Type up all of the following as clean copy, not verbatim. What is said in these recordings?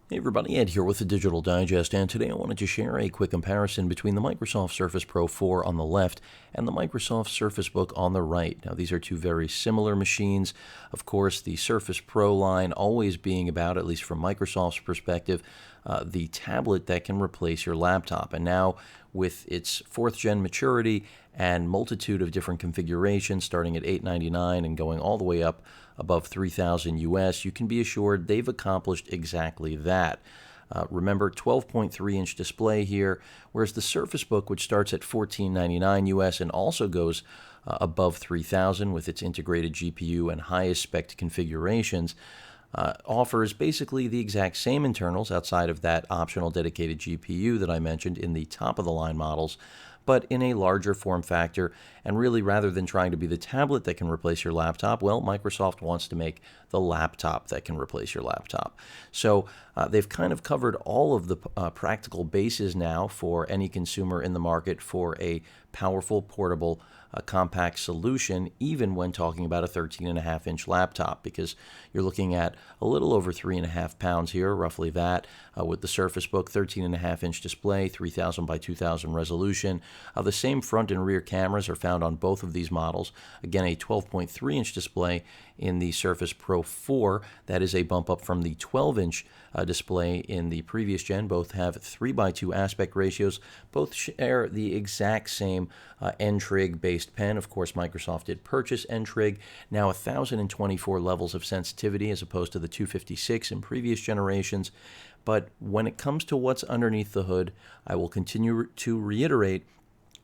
Hey everybody, Ed here with the Digital Digest, and today I wanted to share a quick comparison between the Microsoft Surface Pro 4 on the left and the Microsoft Surface Book on the right. Now, these are two very similar machines. Of course, the Surface Pro line always being about, at least from Microsoft's perspective, the tablet that can replace your laptop. And now, with its 4th gen maturity and multitude of different configurations, starting at $899 and going all the way up above $3,000 US, you can be assured they've accomplished exactly that. Remember, 12.3-inch display here, whereas the Surface Book, which starts at $1499 US and also goes above $3,000 with its integrated GPU and highest spec configurations, offers basically the exact same internals outside of that optional dedicated GPU that I mentioned in the top-of-the-line models, but in a larger form factor. And really, rather than trying to be the tablet that can replace your laptop, well, Microsoft wants to make the laptop that can replace your laptop. So they've kind of covered all of the practical bases now for any consumer in the market for a powerful, portable, compact solution, even when talking about a 13.5-inch laptop, because you're looking at a little over 3.5 pounds here, roughly that, with the Surface Book, 13.5-inch display, 3000 by 2000 resolution. The same front and rear cameras are found on both of these models. Again, a 12.3-inch display in the Surface Pro 4. That is a bump up from the 12-inch display in the previous gen. Both have 3:2 aspect ratios. Both share the exact same N-Trig based pen. Of course, Microsoft did purchase N-Trig. Now 1,024 levels of sensitivity as opposed to the 256 in previous generations. But when it comes to what's underneath the hood, I will continue to reiterate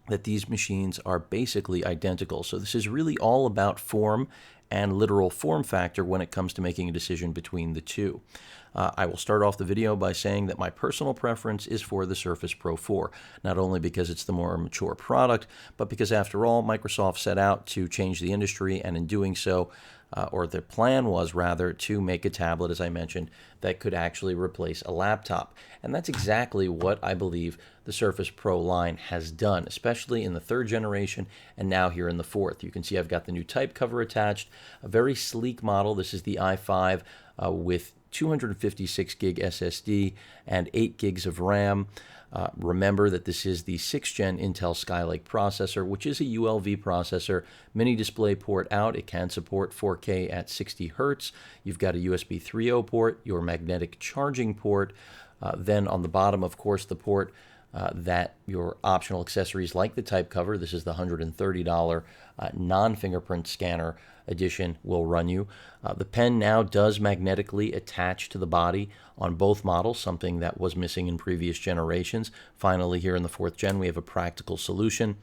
that these machines are basically identical. So this is really all about form and literal form factor when it comes to making a decision between the two. I will start off the video by saying that my personal preference is for the Surface Pro 4, not only because it's the more mature product, but because after all, Microsoft set out to change the industry, and in doing so, or their plan was rather, to make a tablet, as I mentioned, that could actually replace a laptop. And that's exactly what I believe the Surface Pro line has done, especially in the 3rd generation and now here in the 4th. You can see I've got the new type cover attached, a very sleek model. This is the i5 with 256 gig SSD and 8 gigs of RAM. Remember that this is the 6th gen Intel Skylake processor, which is a ULV processor. Mini display port out. It can support 4K at 60 Hertz. You've got a USB 3.0 port, your magnetic charging port. Then on the bottom, of course, the port that your optional accessories like the type cover, this is the $130 non-fingerprint scanner edition, will run you. The pen now does magnetically attach to the body on both models, something that was missing in previous generations. Finally, here in the 4th gen, we have a practical solution.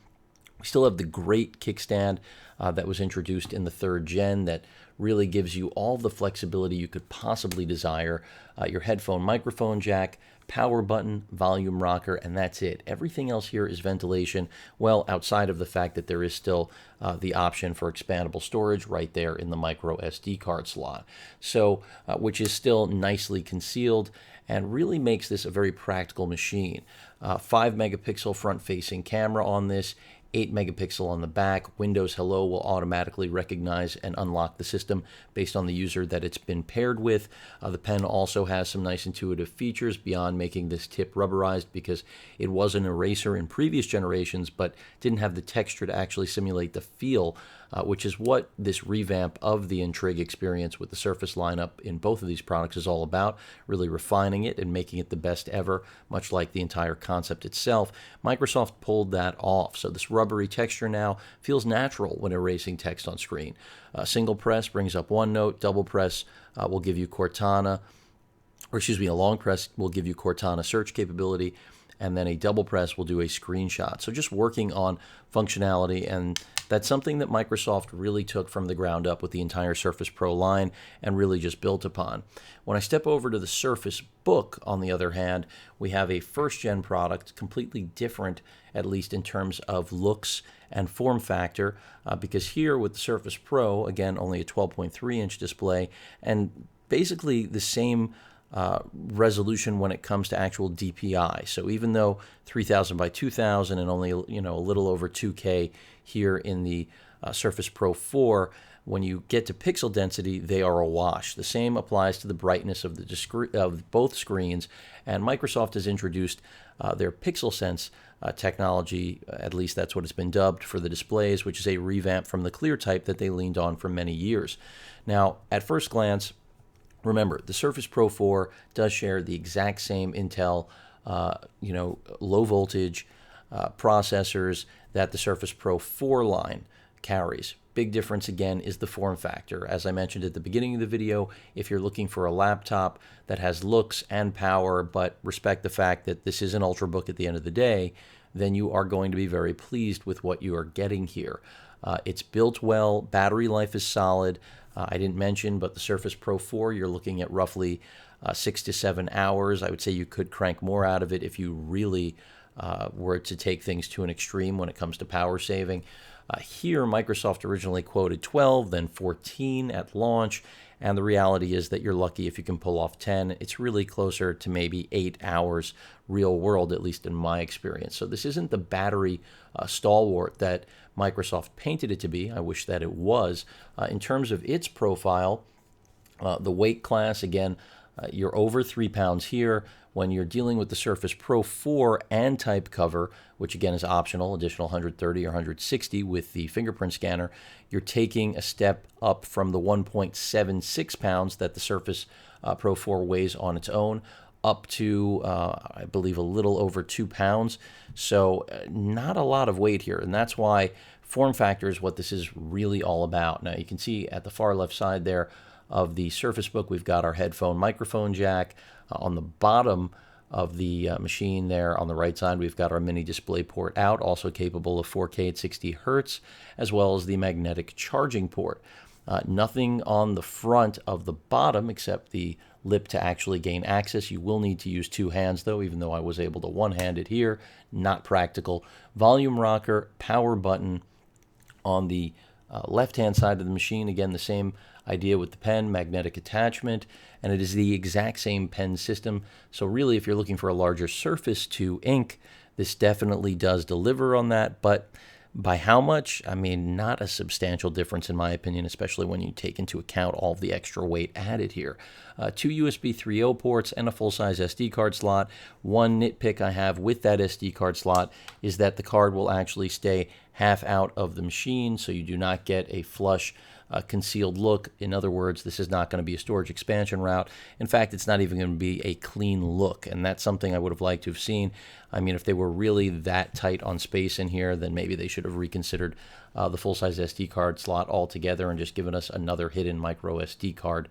We still have the great kickstand that was introduced in the 3rd gen that really gives you all the flexibility you could possibly desire. Your headphone microphone jack, power button, volume rocker, and that's it. Everything else here is ventilation, well, outside of the fact that there is still the option for expandable storage right there in the micro SD card slot. So, which is still nicely concealed and really makes this a very practical machine. 5 megapixel front-facing camera on this, 8 megapixel on the back. Windows Hello will automatically recognize and unlock the system based on the user that it's been paired with. The pen also has some nice intuitive features beyond making this tip rubberized, because it was an eraser in previous generations but didn't have the texture to actually simulate the feel, which is what this revamp of the N-Trig experience with the Surface lineup in both of these products is all about, really refining it and making it the best ever, much like the entire concept itself. Microsoft pulled that off, so this rubbery texture now feels natural when erasing text on screen. Single press brings up OneNote, double press will give you Cortana, a long press will give you Cortana search capability, and then a double press will do a screenshot. So just working on functionality, and that's something that Microsoft really took from the ground up with the entire Surface Pro line and really just built upon. When I step over to the Surface Book, on the other hand, we have a 1st gen product, completely different, at least in terms of looks and form factor, because here with the Surface Pro, again, only a 12.3-inch display, and basically the same resolution when it comes to actual DPI. So even though 3000 by 2000 and only a little over 2K here in the Surface Pro 4, when you get to pixel density, they are a wash. The same applies to the brightness of of both screens, and Microsoft has introduced their Pixel Sense technology, at least that's what it's been dubbed, for the displays, which is a revamp from the clear type that they leaned on for many years. Now, at first glance, remember, the Surface Pro 4 does share the exact same Intel, low voltage processors that the Surface Pro 4 line carries. Big difference again is the form factor. As I mentioned at the beginning of the video, if you're looking for a laptop that has looks and power, but respect the fact that this is an Ultrabook at the end of the day, then you are going to be very pleased with what you are getting here. It's built well, battery life is solid. I didn't mention, but the Surface Pro 4, you're looking at roughly 6 to 7 hours. I would say you could crank more out of it if you really were to take things to an extreme when it comes to power saving. Here, Microsoft originally quoted 12, then 14 at launch, and the reality is that you're lucky if you can pull off 10. It's really closer to maybe 8 hours real world, at least in my experience. So this isn't the battery stalwart that Microsoft painted it to be. I wish that it was. In terms of its profile, the weight class, again, you're over 3 pounds here. When you're dealing with the Surface Pro 4 and type cover, which again is optional, additional 130 or 160 with the fingerprint scanner, you're taking a step up from the 1.76 pounds that the Surface Pro 4 weighs on its own, up to, I believe, a little over 2 pounds. So not a lot of weight here, and that's why form factor is what this is really all about. Now, you can see at the far left side there of the Surface Book, we've got our headphone microphone jack. On the bottom of the machine there on the right side, we've got our mini display port out, also capable of 4K at 60 Hertz, as well as the magnetic charging port. Nothing on the front of the bottom except the lip to actually gain access. You will need to use 2 hands, though, even though I was able to one-hand it here. Not practical. Volume rocker, power button on the left-hand side of the machine. Again, the same idea with the pen, magnetic attachment, and it is the exact same pen system. So really, if you're looking for a larger surface to ink, this definitely does deliver on that, but by how much? I mean, not a substantial difference in my opinion, especially when you take into account all of the extra weight added here. 2 USB 3.0 ports and a full-size SD card slot. One nitpick I have with that SD card slot is that the card will actually stay half out of the machine, so you do not get a flush concealed look. In other words, this is not going to be a storage expansion route. In fact, it's not even going to be a clean look, and that's something I would have liked to have seen. I mean, if they were really that tight on space in here, then maybe they should have reconsidered the full-size SD card slot altogether and just given us another hidden micro SD card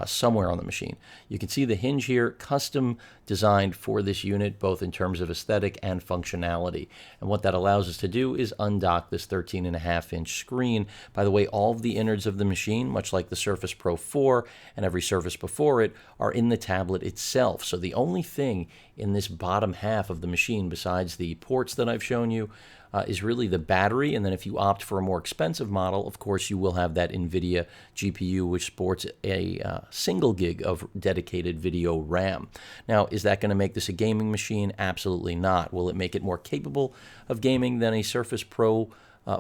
somewhere on the machine. You can see the hinge here, custom designed for this unit, both in terms of aesthetic and functionality. And what that allows us to do is undock this 13.5-inch screen. By the way, all of the innards of the machine, much like the Surface Pro 4 and every Surface before it, are in the tablet itself. So the only thing in this bottom half of the machine, besides the ports that I've shown you, is really the battery. And then if you opt for a more expensive model, of course, you will have that NVIDIA GPU, which sports a single gig of dedicated video RAM. Now, is that going to make this a gaming machine? Absolutely not. Will it make it more capable of gaming than a Surface Pro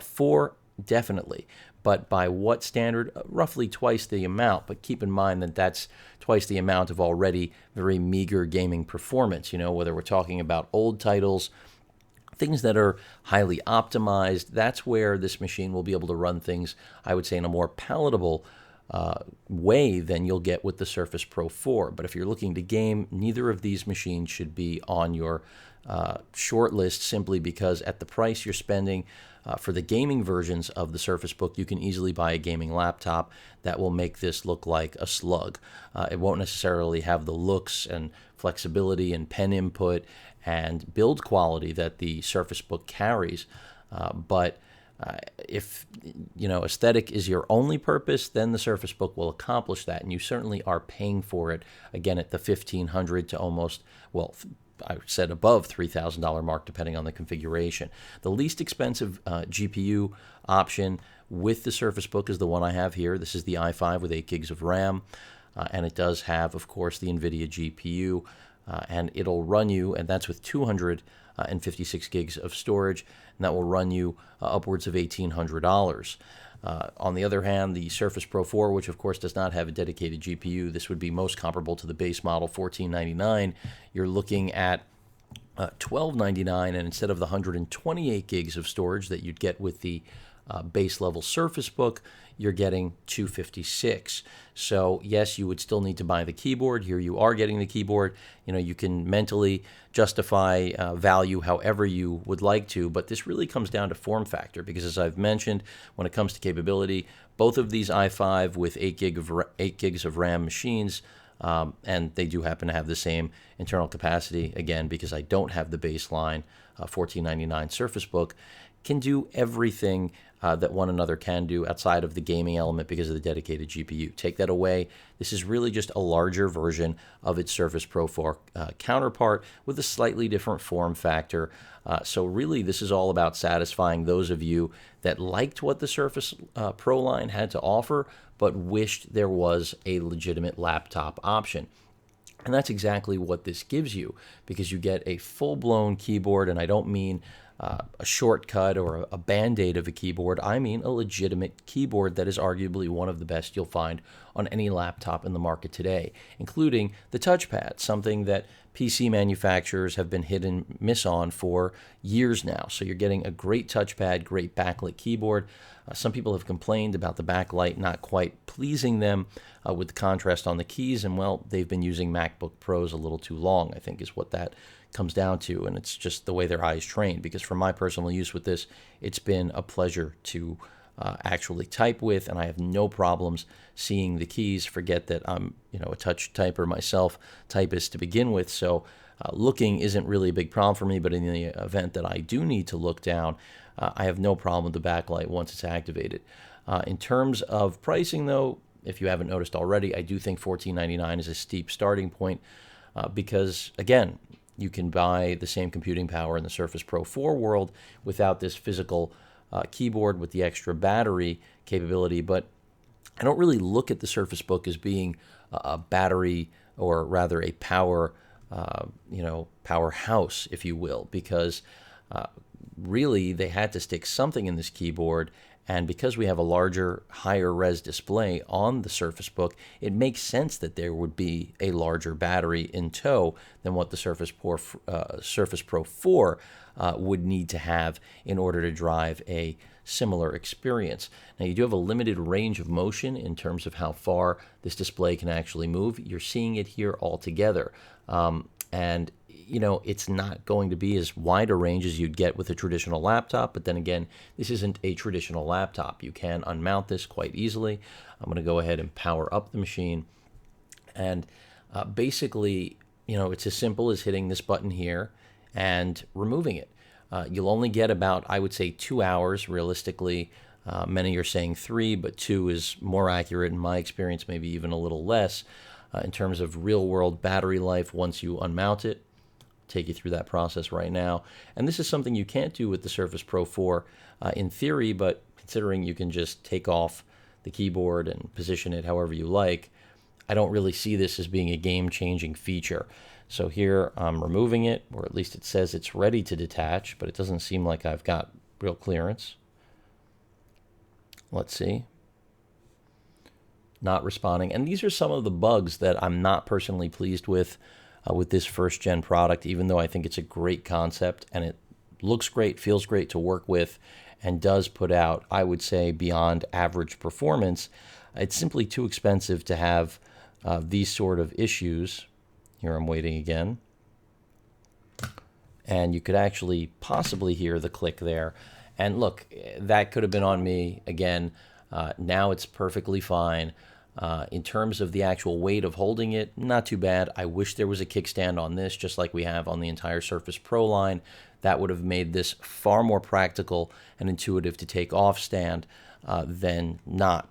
4? Definitely. But by what standard? Roughly twice the amount. But keep in mind that that's twice the amount of already very meager gaming performance. You know, whether we're talking about old titles, things that are highly optimized, that's where this machine will be able to run things, I would say, in a more palatable way than you'll get with the Surface Pro 4. But if you're looking to game, neither of these machines should be on your short list, simply because at the price you're spending for the gaming versions of the Surface Book, you can easily buy a gaming laptop that will make this look like a slug. It won't necessarily have the looks and flexibility and pen input and build quality that the Surface Book carries, but if aesthetic is your only purpose, then the Surface Book will accomplish that, and you certainly are paying for it, again, at the $1,500 to almost, well, I said above $3,000 mark, depending on the configuration. The least expensive GPU option with the Surface Book is the one I have here. This is the i5 with 8 gigs of RAM, and it does have, of course, the NVIDIA GPU, and it'll run you, and that's with 256 gigs of storage, and that will run you upwards of $1,800. On the other hand, the Surface Pro 4, which of course does not have a dedicated GPU, this would be most comparable to the base model $1499. You're looking at $1299, and instead of the 128 gigs of storage that you'd get with the base level Surface Book, you're getting 256. So yes, you would still need to buy the keyboard. Here you are getting the keyboard. You can mentally justify value however you would like to, but this really comes down to form factor, because as I've mentioned, when it comes to capability, both of these i5 with 8 gigs of RAM machines, and they do happen to have the same internal capacity, again, because I don't have the baseline $1499 Surface Book, can do everything that one another can do outside of the gaming element because of the dedicated GPU. Take that away, this is really just a larger version of its Surface Pro 4 counterpart with a slightly different form factor. So really, this is all about satisfying those of you that liked what the Surface Pro line had to offer, but wished there was a legitimate laptop option. And that's exactly what this gives you, because you get a full-blown keyboard, and I don't mean a shortcut or a band-aid of a keyboard. I mean a legitimate keyboard that is arguably one of the best you'll find on any laptop in the market today, including the touchpad, something that PC manufacturers have been hit and miss on for years now. So you're getting a great touchpad, great backlit keyboard. Some people have complained about the backlight not quite pleasing them with the contrast on the keys, and well, they've been using MacBook Pros a little too long, I think is what that comes down to, and it's just the way their eyes train, because for my personal use with this, it's been a pleasure to actually type with, and I have no problems seeing the keys. Forget that I'm a touch typer myself, typist to begin with, so looking isn't really a big problem for me, but in the event that I do need to look down, I have no problem with the backlight once it's activated. In terms of pricing, though, if you haven't noticed already, I do think $1499 is a steep starting point because, again, you can buy the same computing power in the Surface Pro 4 world without this physical keyboard with the extra battery capability. But I don't really look at the Surface Book as being a battery, or rather a powerhouse, if you will, because really they had to stick something in this keyboard. And because we have a larger, higher res display on the Surface Book, it makes sense that there would be a larger battery in tow than what the Surface Pro 4 would need to have in order to drive a similar experience. Now, you do have a limited range of motion in terms of how far this display can actually move. You're seeing it here altogether. And it's not going to be as wide a range as you'd get with a traditional laptop, but then again, this isn't a traditional laptop. You can unmount this quite easily. I'm going to go ahead and power up the machine, and basically, it's as simple as hitting this button here and removing it. You'll only get about, I would say, 2 hours realistically. Many are saying 3, but 2 is more accurate in my experience, maybe even a little less in terms of real-world battery life once you unmount it. Take you through that process right now. And this is something you can't do with the Surface Pro 4 in theory, but considering you can just take off the keyboard and position it however you like, I don't really see this as being a game-changing feature. So here I'm removing it, or at least it says it's ready to detach, but it doesn't seem like I've got real clearance. Let's see. Not responding. And these are some of the bugs that I'm not personally pleased with this first-gen product, even though I think it's a great concept and it looks great, feels great to work with, and does put out, I would say, beyond average performance. It's simply too expensive to have these sort of issues. Here I'm waiting again. And you could actually possibly hear the click there. And look, that could have been on me. Again, now it's perfectly fine. In terms of the actual weight of holding it, not too bad. I wish there was a kickstand on this, just like we have on the entire Surface Pro line. That would have made this far more practical and intuitive to take off stand than not.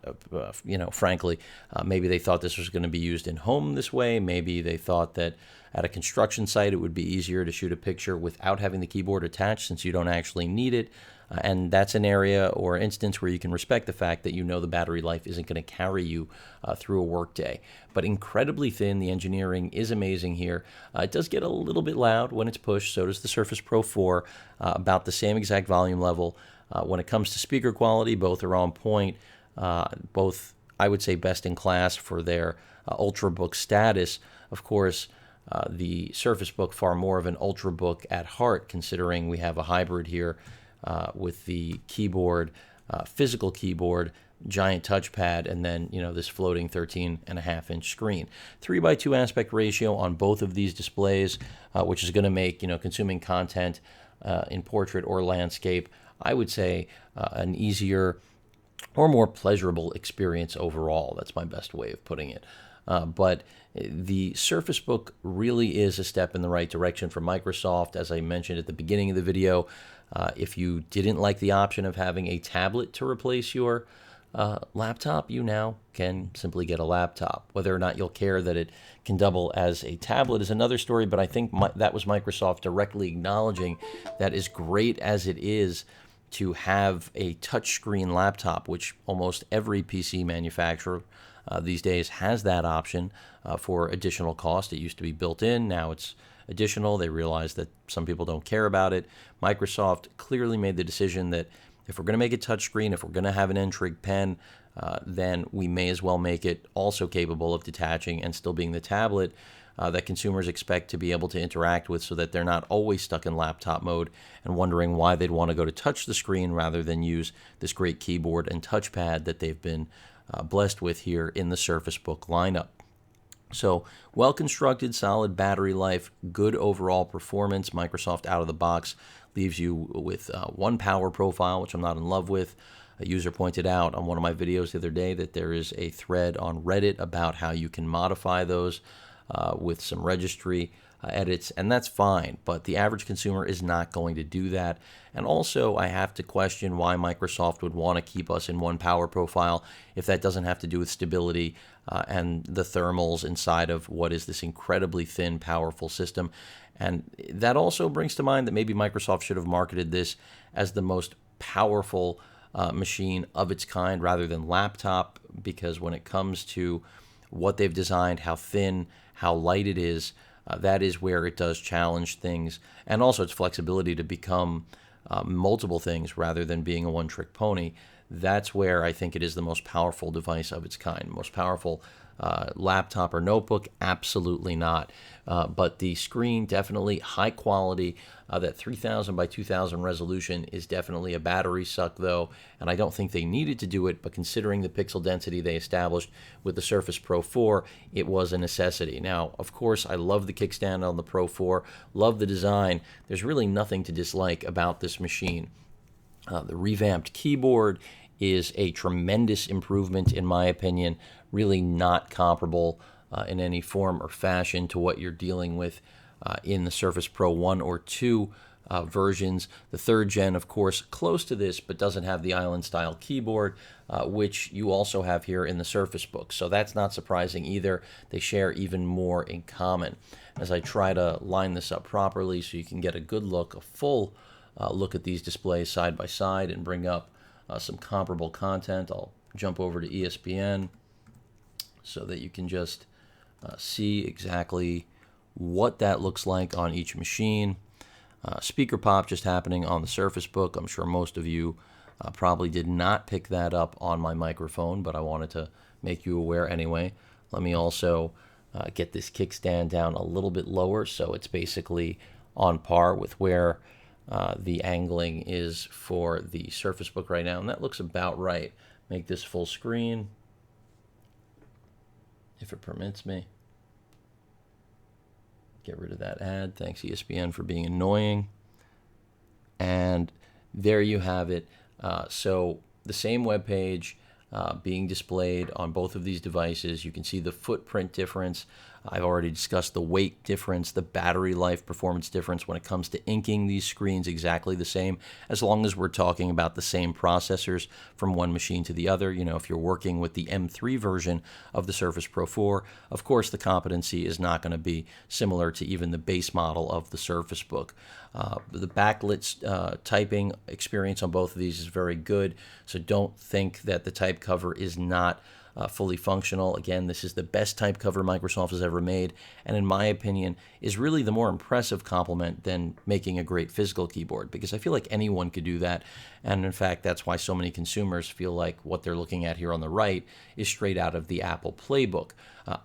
Frankly, maybe they thought this was going to be used in home this way. Maybe they thought that at a construction site it would be easier to shoot a picture without having the keyboard attached since you don't actually need it. And that's an area or instance where you can respect the fact that the battery life isn't going to carry you through a workday. But incredibly thin, the engineering is amazing here. It does get a little bit loud when it's pushed, so does the Surface Pro 4, about the same exact volume level. When it comes to speaker quality, both are on point. Both, I would say, best in class for their Ultrabook status. Of course, the Surface Book far more of an Ultrabook at heart, considering we have a hybrid here with the keyboard, physical keyboard, giant touchpad, and then this floating 13.5-inch screen. 3:2 aspect ratio on both of these displays, which is going to make consuming content in portrait or landscape, I would say, an easier or more pleasurable experience overall. That's my best way of putting it. But the Surface Book really is a step in the right direction for Microsoft. As I mentioned at the beginning of the video, if you didn't like the option of having a tablet to replace your laptop, you now can simply get a laptop. Whether or not you'll care that it can double as a tablet is another story, but I think that was Microsoft directly acknowledging that as great as it is to have a touchscreen laptop, which almost every PC manufacturer these days has that option for additional cost. It used to be built in, now it's additional. They realize that some people don't care about it. Microsoft clearly made the decision that if we're going to make it touchscreen, if we're going to have an N-Trig pen, then we may as well make it also capable of detaching and still being the tablet that consumers expect to be able to interact with, so that they're not always stuck in laptop mode and wondering why they'd want to go to touch the screen rather than use this great keyboard and touchpad that they've been blessed with here in the Surface Book lineup. So, well-constructed, solid battery life, good overall performance. Microsoft out of the box leaves you with one power profile, which I'm not in love with. A user pointed out on one of my videos the other day that there is a thread on Reddit about how you can modify those with some registry edits, and that's fine, but the average consumer is not going to do that. And also, I have to question why Microsoft would want to keep us in one power profile if that doesn't have to do with stability and the thermals inside of what is this incredibly thin, powerful system. And that also brings to mind that maybe Microsoft should have marketed this as the most powerful machine of its kind rather than laptop, because when it comes to what they've designed, how thin, how light it is, that is where it does challenge things, and also its flexibility to become multiple things rather than being a one-trick pony. That's where I think it is the most powerful device of its kind. Most powerful laptop or notebook? Absolutely not. But the screen, definitely high quality. That 3000 by 2000 resolution is definitely a battery suck, though, and I don't think they needed to do it, but considering the pixel density they established with the Surface Pro 4, it was a necessity. Now, of course, I love the kickstand on the Pro 4, love the design. There's really nothing to dislike about this machine. The revamped keyboard is a tremendous improvement, in my opinion, really not comparable in any form or fashion to what you're dealing with in the Surface Pro 1 or 2 versions. The third gen, of course, close to this, but doesn't have the island-style keyboard, which you also have here in the Surface Book. So that's not surprising either. They share even more in common. As I try to line this up properly so you can get a good look, a full look at these displays side by side and bring up some comparable content. I'll jump over to ESPN so that you can just see exactly what that looks like on each machine. Speaker pop just happening on the Surface Book. I'm sure most of you probably did not pick that up on my microphone, but I wanted to make you aware anyway. Let me also get this kickstand down a little bit lower so it's basically on par with where the angling is for the Surface Book right now, and that looks about right. Make this full screen, if it permits me. Get rid of that ad. Thanks, ESPN, for being annoying. And there you have it. So the same web page being displayed on both of these devices. You can see the footprint difference. I've already discussed the weight difference, the battery life performance difference when it comes to inking these screens, exactly the same, as long as we're talking about the same processors from one machine to the other. You know, if you're working with the M3 version of the Surface Pro 4, of course the competency is not going to be similar to even the base model of the Surface Book. The backlit typing experience on both of these is very good, so don't think that the type cover is not fully functional. Again, this is the best type cover Microsoft has ever made, and in my opinion, is really the more impressive compliment than making a great physical keyboard, because I feel like anyone could do that, and in fact, that's why so many consumers feel like what they're looking at here on the right is straight out of the Apple playbook.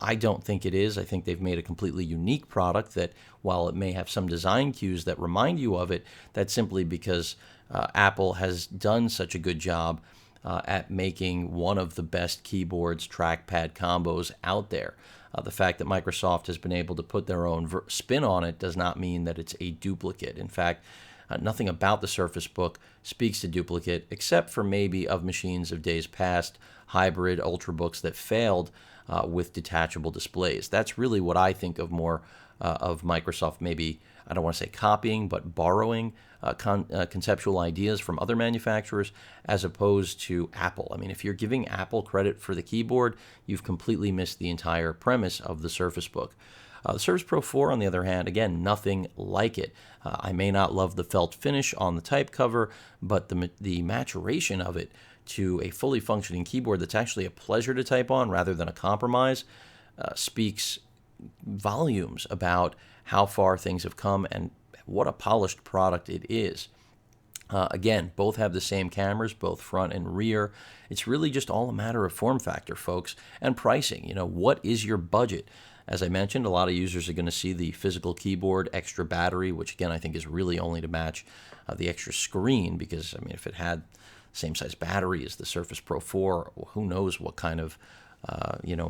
I don't think it is. I think they've made a completely unique product that, while it may have some design cues that remind you of it, that's simply because Apple has done such a good job at making one of the best keyboards trackpad combos out there. The fact that Microsoft has been able to put their own spin on it does not mean that it's a duplicate. In fact, nothing about the Surface Book speaks to duplicate, except for maybe of machines of days past, hybrid Ultrabooks that failed with detachable displays. That's really what I think of more of Microsoft, maybe, I don't want to say copying, but borrowing conceptual ideas from other manufacturers as opposed to Apple. I mean, if you're giving Apple credit for the keyboard, you've completely missed the entire premise of the Surface Book. The Surface Pro 4, on the other hand, again, nothing like it. I may not love the felt finish on the type cover, but the maturation of it to a fully functioning keyboard that's actually a pleasure to type on rather than a compromise speaks volumes about how far things have come and what a polished product it is. Again, both have the same cameras, both front and rear. It's really just all a matter of form factor, folks, and pricing. What is your budget? As I mentioned, a lot of users are going to see the physical keyboard, extra battery, which again I think is really only to match the extra screen, because, I mean, if it had the same size battery as the Surface Pro 4, who knows what kind of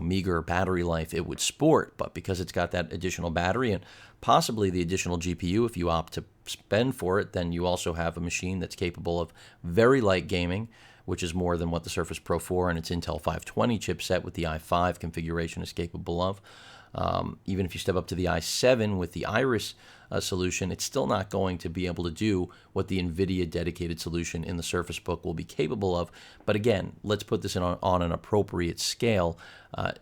meager battery life it would sport. But because it's got that additional battery and possibly the additional GPU, if you opt to spend for it, then you also have a machine that's capable of very light gaming, which is more than what the Surface Pro 4 and its Intel 520 chipset with the i5 configuration is capable of. Even if you step up to the i7 with the Iris solution, it's still not going to be able to do what the NVIDIA dedicated solution in the Surface Book will be capable of. But again, let's put this on an appropriate scale.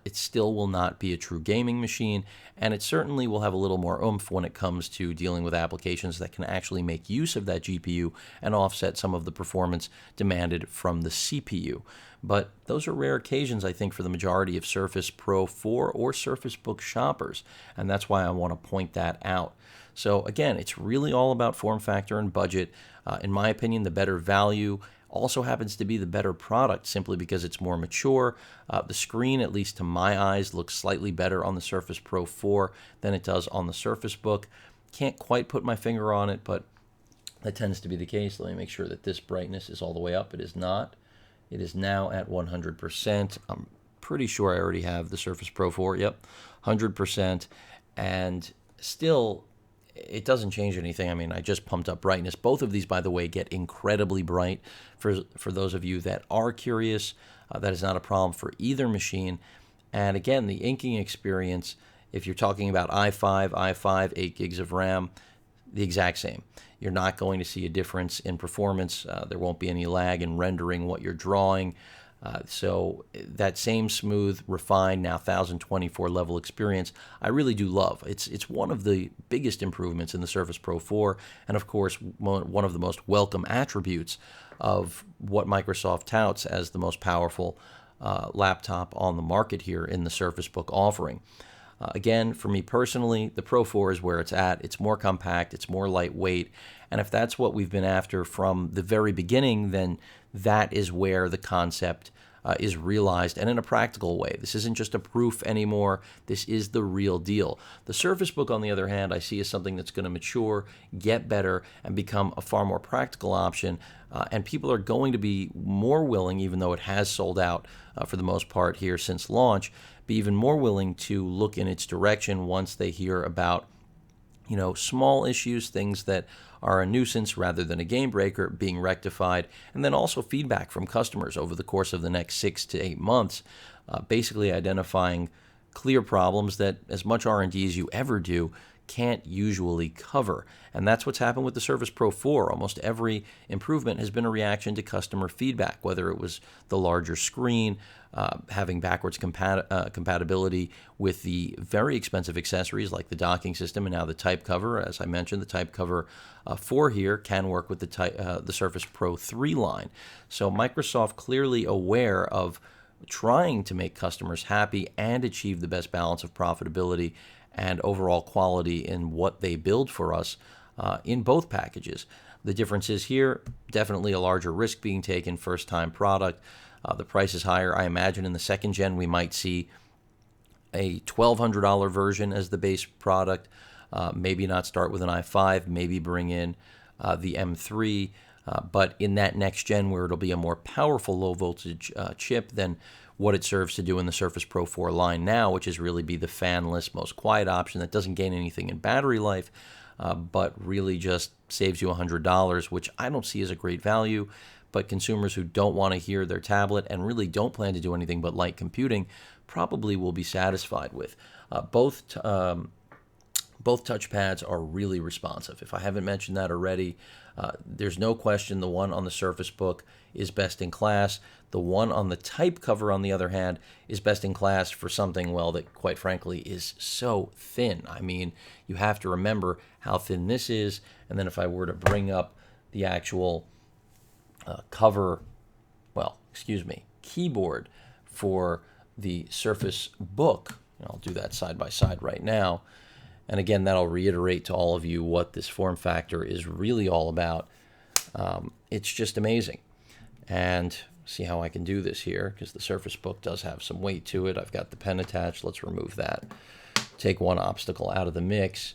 It still will not be a true gaming machine, and it certainly will have a little more oomph when it comes to dealing with applications that can actually make use of that GPU and offset some of the performance demanded from the CPU. But those are rare occasions, I think, for the majority of Surface Pro 4 or Surface Book shoppers, and that's why I want to point that out. So again, it's really all about form factor and budget. In my opinion, the better value also happens to be the better product, simply because it's more mature. The screen, at least to my eyes, looks slightly better on the Surface Pro 4 than it does on the Surface Book. Can't quite put my finger on it, but that tends to be the case. Let me make sure that this brightness is all the way up. It is not. It is now at 100%. I'm pretty sure I already have the Surface Pro 4. Yep, 100%. And still, it doesn't change anything. I mean, I just pumped up brightness. Both of these, by the way, get incredibly bright. For those of you that are curious, that is not a problem for either machine. And again, the inking experience, if you're talking about i5, 8 gigs of RAM, the exact same. You're not going to see a difference in performance. There won't be any lag in rendering what you're drawing. So that same smooth, refined, now 1024 level experience, I really do love. It's one of the biggest improvements in the Surface Pro 4, and of course, one of the most welcome attributes of what Microsoft touts as the most powerful laptop on the market here in the Surface Book offering. Again, for me personally, the Pro 4 is where it's at. It's more compact, it's more lightweight, and if that's what we've been after from the very beginning, then that is where the concept is realized, and in a practical way. This isn't just a proof anymore. This is the real deal. The Surface Book, on the other hand, I see as something that's going to mature, get better, and become a far more practical option. And people are going to be more willing, even though it has sold out for the most part here since launch, be even more willing to look in its direction once they hear about small issues, things that are a nuisance rather than a game breaker, being rectified, and then also feedback from customers over the course of the next 6 to 8 months, basically identifying clear problems that, as much R&D as you ever do, can't usually cover. And that's what's happened with the Surface Pro 4. Almost every improvement has been a reaction to customer feedback, whether it was the larger screen, having backwards compatibility with the very expensive accessories like the docking system and now the type cover. As I mentioned, the type cover 4 here can work with the Surface Pro 3 line. So Microsoft clearly aware of trying to make customers happy and achieve the best balance of profitability and overall quality in what they build for us in both packages. The difference is here, definitely a larger risk being taken, first-time product. The price is higher. I imagine in the second gen we might see a $1,200 version as the base product. Maybe not start with an i5, maybe bring in the M3, but in that next gen where it'll be a more powerful low voltage chip than what it serves to do in the Surface Pro 4 line now, which is really be the fanless, most quiet option that doesn't gain anything in battery life, but really just saves you $100, which I don't see as a great value. But consumers who don't want to hear their tablet and really don't plan to do anything but light computing probably will be satisfied with. Both touchpads are really responsive. If I haven't mentioned that already, there's no question the one on the Surface Book is best in class. The one on the type cover, on the other hand, is best in class for something, well, that quite frankly is so thin. I mean, you have to remember how thin this is, and then if I were to bring up the actual keyboard for the Surface Book, I'll do that side by side right now. And again, that'll reiterate to all of you what this form factor is really all about. It's just amazing. And see how I can do this here, because the Surface Book does have some weight to it. I've got the pen attached. Let's remove that. Take one obstacle out of the mix.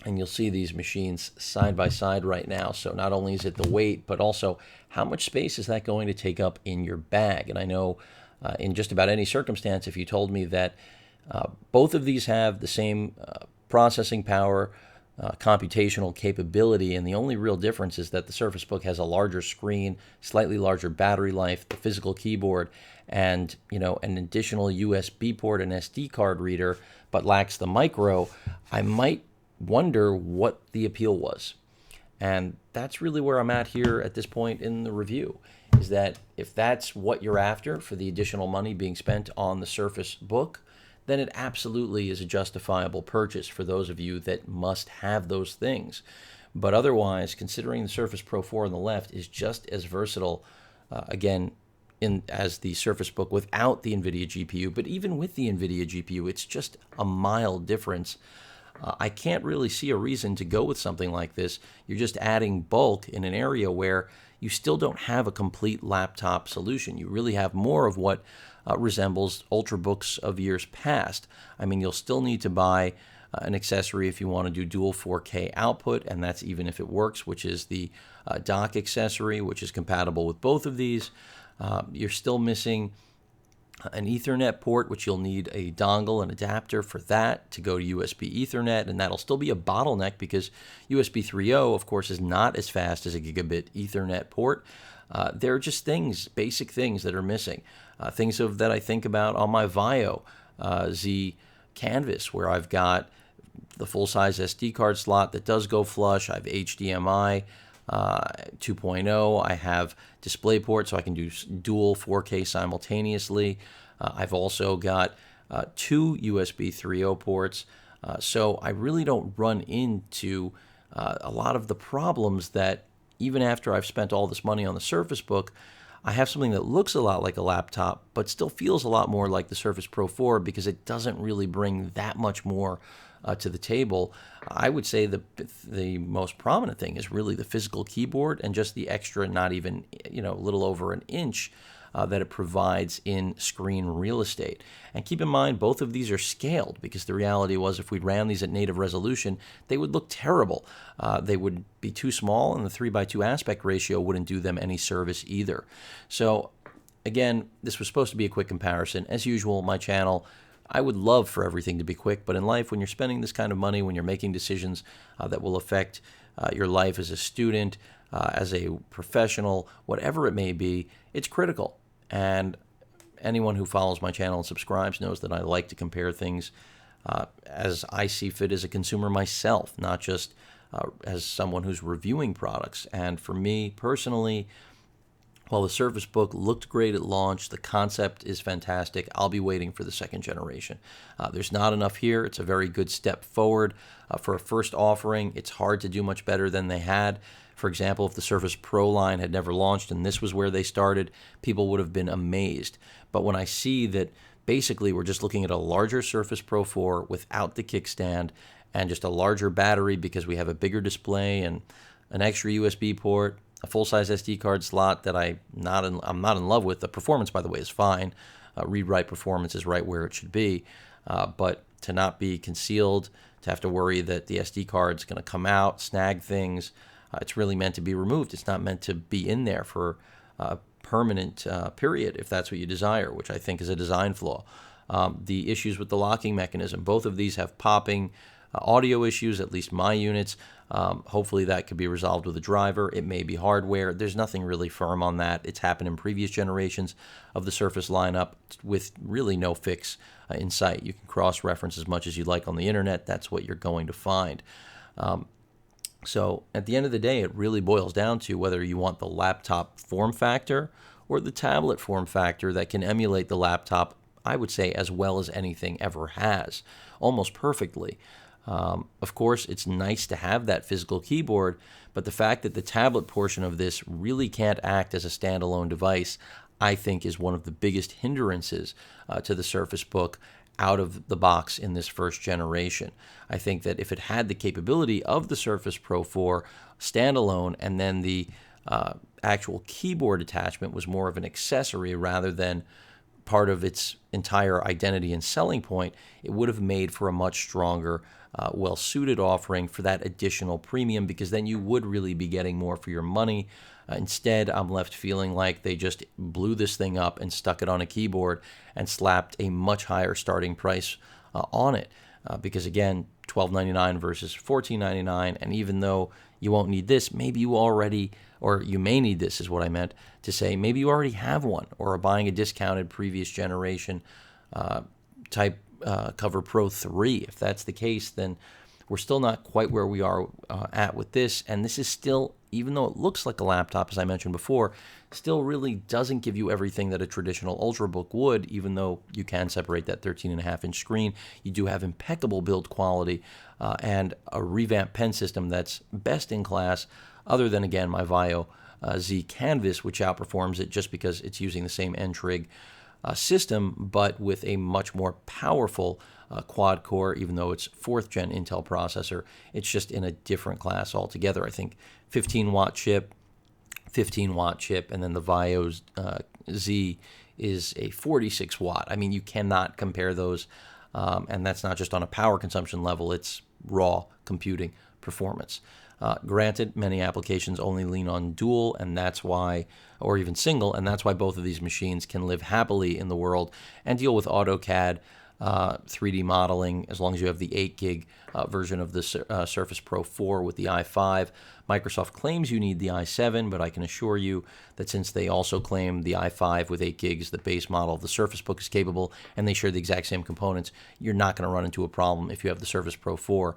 And you'll see these machines side by side right now. So not only is it the weight, but also how much space is that going to take up in your bag? And I know in just about any circumstance, if you told me that both of these have the same processing power, computational capability, and the only real difference is that the Surface Book has a larger screen, slightly larger battery life, the physical keyboard, and an additional USB port and SD card reader, but lacks the micro, I might wonder what the appeal was. And that's really where I'm at here at this point in the review, is that if that's what you're after for the additional money being spent on the Surface Book, then it absolutely is a justifiable purchase for those of you that must have those things. But otherwise, considering the Surface Pro 4 on the left is just as versatile, as the Surface Book without the NVIDIA GPU, but even with the NVIDIA GPU, it's just a mild difference. I can't really see a reason to go with something like this. You're just adding bulk in an area where you still don't have a complete laptop solution. You really have more of what resembles Ultrabooks of years past. I mean, you'll still need to buy an accessory if you want to do dual 4K output, and that's even if it works, which is the dock accessory, which is compatible with both of these. You're still missing an Ethernet port, which you'll need a dongle and adapter for that to go to USB Ethernet, and that'll still be a bottleneck because USB 3.0, of course, is not as fast as a gigabit Ethernet port. There are just basic things that are missing. Things that I think about on my Vio Z Canvas, where I've got the full-size SD card slot that does go flush. I have HDMI 2.0. I have DisplayPort, so I can do dual 4K simultaneously. I've also got two USB 3.0 ports, so I really don't run into a lot of the problems that even after I've spent all this money on the Surface Book, I have something that looks a lot like a laptop, but still feels a lot more like the Surface Pro 4 because it doesn't really bring that much more to the table. I would say the most prominent thing is really the physical keyboard and just the extra, not even, a little over an inch that it provides in screen real estate. And keep in mind, both of these are scaled because the reality was if we ran these at native resolution, they would look terrible. They would be too small, and the 3:2 aspect ratio wouldn't do them any service either. So again, this was supposed to be a quick comparison. As usual, my channel, I would love for everything to be quick, but in life, when you're spending this kind of money, when you're making decisions that will affect your life as a student, as a professional, whatever it may be, it's critical. And anyone who follows my channel and subscribes knows that I like to compare things as I see fit as a consumer myself, not just as someone who's reviewing products. And for me personally, While the Surface Book looked great at launch, the concept is fantastic. I'll be waiting for the second generation. There's not enough here. It's a very good step forward. For a first offering, it's hard to do much better than they had. For example, if the Surface Pro line had never launched and this was where they started, people would have been amazed. But when I see that basically we're just looking at a larger Surface Pro 4 without the kickstand and just a larger battery because we have a bigger display and an extra USB port, a full-size SD card slot that I'm not in love with. The performance, by the way, is fine. Read-write performance is right where it should be. But to not be concealed, to have to worry that the SD card's going to come out, snag things, it's really meant to be removed. It's not meant to be in there for a permanent period, if that's what you desire, which I think is a design flaw. The issues with the locking mechanism, both of these have popping audio issues, at least my units. Hopefully that could be resolved with a driver. It may be hardware. There's nothing really firm on that. It's happened in previous generations of the Surface lineup with really no fix in sight. You can cross-reference as much as you like on the internet. That's what you're going to find. So at the end of the day, it really boils down to whether you want the laptop form factor or the tablet form factor that can emulate the laptop, I would say, as well as anything ever has, almost perfectly. Of course, it's nice to have that physical keyboard, but the fact that the tablet portion of this really can't act as a standalone device, I think, is one of the biggest hindrances to the Surface Book out of the box in this first generation. I think that if it had the capability of the Surface Pro 4 standalone and then the actual keyboard attachment was more of an accessory rather than part of its entire identity and selling point, it would have made for a much stronger, well-suited offering for that additional premium, because then you would really be getting more for your money. Instead, I'm left feeling like they just blew this thing up and stuck it on a keyboard and slapped a much higher starting price on it. Because again, $12.99 versus $14.99, and even though you won't need this, maybe you already, or you may need this is what I meant to say, maybe you already have one or are buying a discounted previous generation type Cover Pro 3. If that's the case, then we're still not quite where we are at with this, and this is still, even though it looks like a laptop, as I mentioned before, still really doesn't give you everything that a traditional Ultrabook would, even though you can separate that 13.5-inch screen. You do have impeccable build quality and a revamped pen system that's best in class, other than, again, my Vio Z Canvas, which outperforms it just because it's using the same N-Trig system, but with a much more powerful quad-core, even though it's 4th-gen Intel processor. It's just in a different class altogether. I think 15-watt chip, 15-watt chip, and then the Vio Z is a 46-watt. I mean, you cannot compare those, and that's not just on a power consumption level. It's raw computing performance. Granted, many applications only lean on dual, and that's why, or even single, and that's why both of these machines can live happily in the world and deal with AutoCAD, 3D modeling, as long as you have the 8 gig version of the Surface Pro 4 with the i5. Microsoft claims you need the i7, but I can assure you that since they also claim the i5 with 8 gigs, the base model of the Surface Book is capable, and they share the exact same components, you're not going to run into a problem if you have the Surface Pro 4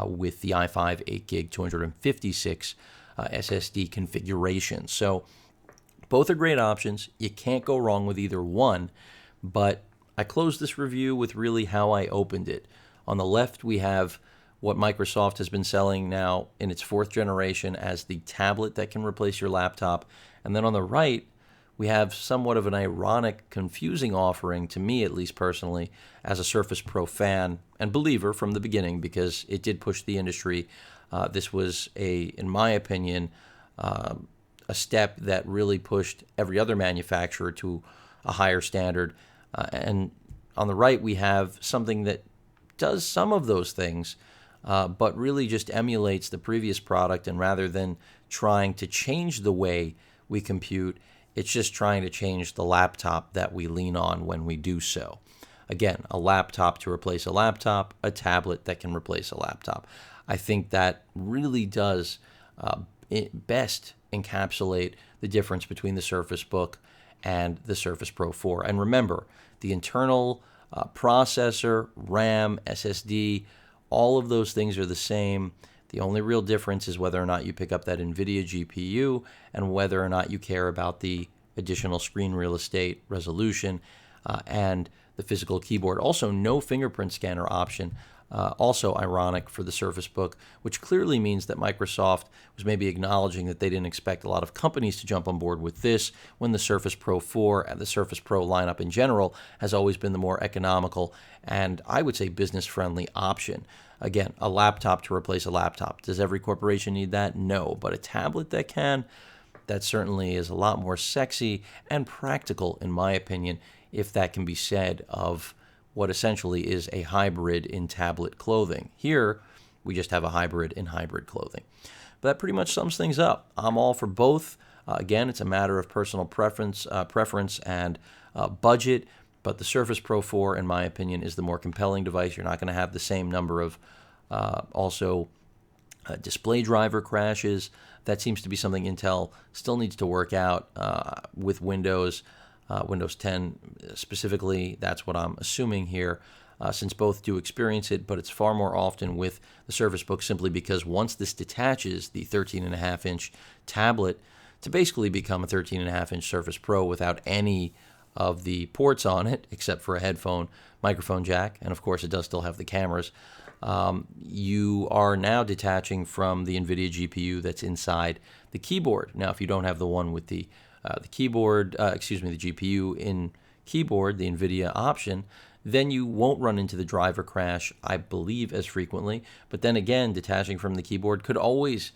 with the i5 8 gig 256 SSD configuration. So both are great options. You can't go wrong with either one, but I closed this review with really how I opened it. On the left, we have what Microsoft has been selling now in its 4th generation as the tablet that can replace your laptop. And then on the right, we have somewhat of an ironic, confusing offering, to me at least personally, as a Surface Pro fan and believer from the beginning, because it did push the industry. This was, in my opinion, a step that really pushed every other manufacturer to a higher standard. And on the right, we have something that does some of those things, but really just emulates the previous product. And rather than trying to change the way we compute, it's just trying to change the laptop that we lean on when we do so. Again, a laptop to replace a laptop, a tablet that can replace a laptop. I think that really does best encapsulate the difference between the Surface Book and the Surface Pro 4. And remember, the internal processor, RAM, SSD, all of those things are the same. The only real difference is whether or not you pick up that NVIDIA GPU and whether or not you care about the additional screen real estate, resolution, and the physical keyboard. Also, no fingerprint scanner option. Also ironic for the Surface Book, which clearly means that Microsoft was maybe acknowledging that they didn't expect a lot of companies to jump on board with this when the Surface Pro 4 and the Surface Pro lineup in general has always been the more economical and I would say business-friendly option. Again, a laptop to replace a laptop. Does every corporation need that? No, but a tablet that can, that certainly is a lot more sexy and practical, in my opinion, if that can be said of what essentially is a hybrid in tablet clothing. Here, we just have a hybrid in hybrid clothing. But that pretty much sums things up. I'm all for both. Again, it's a matter of personal preference and budget, but the Surface Pro 4, in my opinion, is the more compelling device. You're not going to have the same number of display driver crashes. That seems to be something Intel still needs to work out with Windows 10 specifically. That's what I'm assuming here, since both do experience it, but it's far more often with the Surface Book simply because once this detaches the 13.5-inch tablet to basically become a 13.5-inch Surface Pro without any of the ports on it, except for a headphone, microphone jack, and of course it does still have the cameras, you are now detaching from the NVIDIA GPU that's inside the keyboard. Now, if you don't have the one with the keyboard, the GPU in keyboard, the NVIDIA option, then you won't run into the driver crash, I believe, as frequently. But then again, detaching from the keyboard could always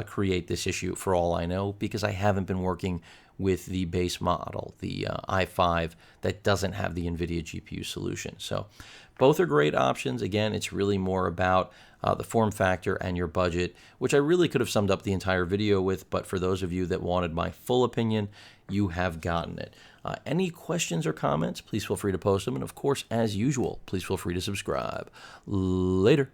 create this issue for all I know, because I haven't been working with the base model, the i5, that doesn't have the NVIDIA GPU solution. So both are great options. Again, it's really more about the form factor and your budget, which I really could have summed up the entire video with, but for those of you that wanted my full opinion, you have gotten it. Any questions or comments, please feel free to post them. And of course, as usual, please feel free to subscribe. Later.